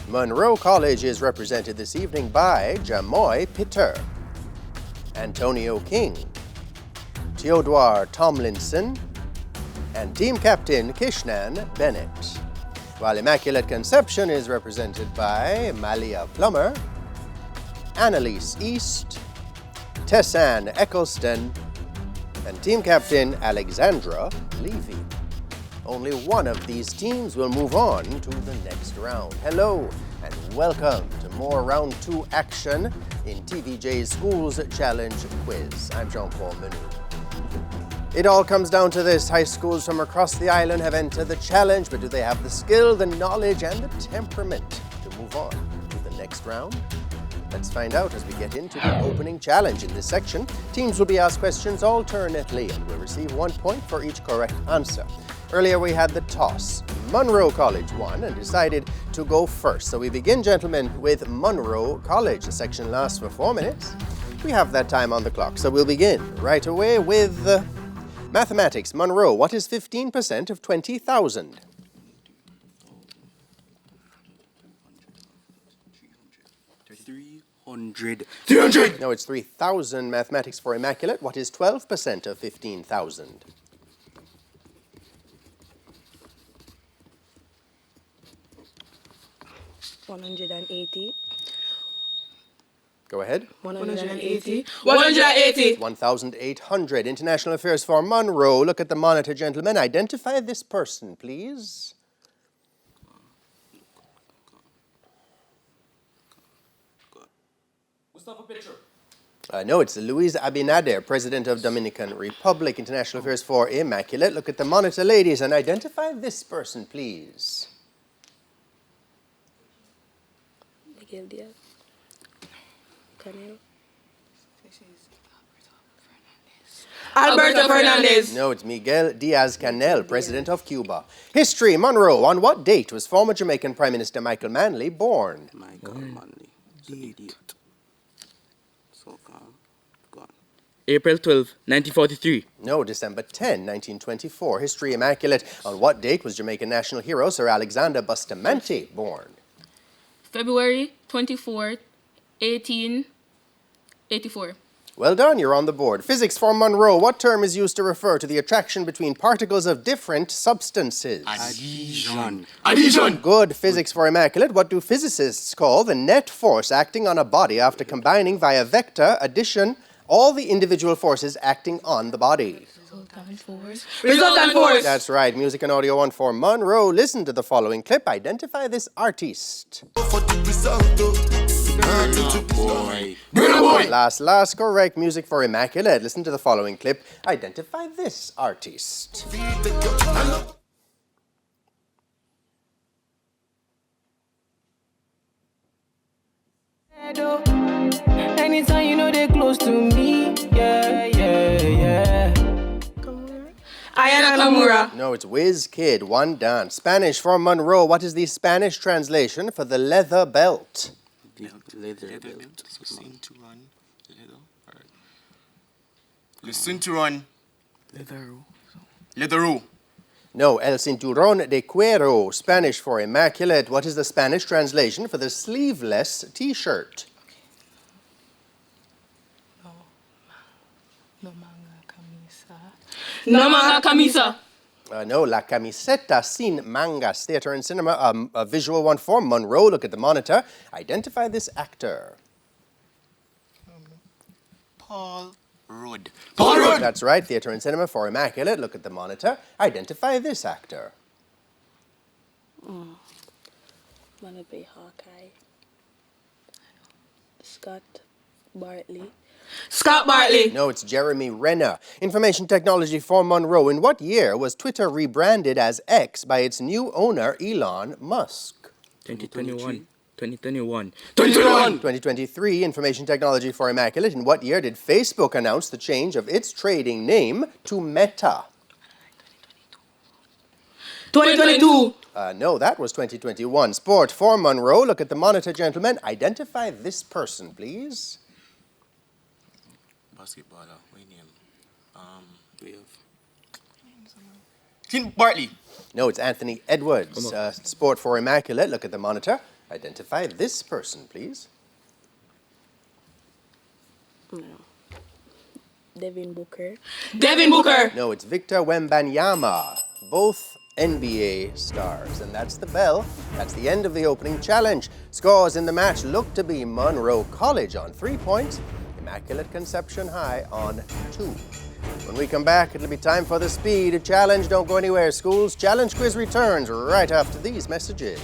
Munro College is represented this evening by Jamoy Pitter, Antonio King, Theodore Tomlinson, and team captain Kishnan Bennett. While Immaculate Conception is represented by Malia Plummer, Annalise East, Tessan Eccleston, and team captain Alexandra Levy. Only one of these teams will move on to the next round. Hello and welcome to more round 2 action in TVJ's Schools Challenge Quiz. I'm Jean-Paul Munro. It all comes down to this. High schools from across the island have entered the challenge, but do they have the skill, the knowledge, and the temperament to move on to the next round? Let's find out as we get into the opening challenge. In this section, teams will be asked questions alternately and will receive 1 point for each correct answer. Earlier we had the toss. Munro College won and decided to go first. So we begin, gentlemen, with Munro College. The section lasts for 4 minutes. We have that time on the clock, so we'll begin right away with mathematics. Munro, what is 15% of 20,000? 300. No, it's 3,000. Mathematics for Immaculate. What is 12% of 15,000? 180. Go ahead. 180. 180. 1,800. International affairs for Munro. Look at the monitor, gentlemen. Identify this person, please. No, it's Luis Abinader, President of Dominican Republic. International affairs for Immaculate. Look at the monitor, ladies, and identify this person, please. Miguel Diaz. Canel. Alberto Fernandez. No, it's Miguel Diaz-Canel, President of Cuba. History, Munro. On what date was former Jamaican Prime Minister Michael Manley born? Michael Manley. The idiot. April 12, 1943. No, December 10, 1924. History, Immaculate. On what date was Jamaican national hero Sir Alexander Bustamante born? February 24, 1884. Well done, you're on the board. Physics for Munro. What term is used to refer to the attraction between particles of different substances? Adhesion. Adhesion. Good. Physics for Immaculate. What do physicists call the net force acting on a body after combining via vector addition all the individual forces acting on the body? Resultant force. Resultant force. That's right. Music and audio on for Munro. Listen to the following clip. Identify this artist. Last, correct. Music for Immaculate. Listen to the following clip. Identify this artist. Anytime you know they're close to me, yeah. Ayana Kamura. No, it's Whiz Kid. One dance. Spanish for Munro. What is the Spanish translation for the leather belt? Leather belt. Le cinturón. Leather. No, el cinturón de cuero. Spanish for Immaculate. What is the Spanish translation for the sleeveless T-shirt? No manga camisa. No, la camiseta sin mangas. Theater and cinema. A visual one for Munro. Look at the monitor. Identify this actor. Paul Rudd. That's right. Theater and cinema for Immaculate. Look at the monitor. Identify this actor. Wanna be Hawkeye. Scott Bartley. No, it's Jeremy Renner. Information technology for Munro. In what year was Twitter rebranded as X by its new owner, Elon Musk? 2021. 2021. 2023. Information technology for Immaculate. In what year did Facebook announce the change of its trading name to Meta? 2022. No, that was 2021. Sport for Munro. Look at the monitor, gentlemen. Identify this person, please. Basketballer. What name? Clint Bartley. No, it's Anthony Edwards. Sport for Immaculate. Look at the monitor. Identify this person, please. No. Devin Booker. Devin Booker. No, it's Victor Wembanyama, both NBA stars. And that's the bell. That's the end of the opening challenge. Scores in the match look to be Munro College on 3 points, Immaculate Conception High on 2. When we come back, it'll be time for the Speed Challenge. Don't go anywhere, schools. Challenge quiz returns right after these messages.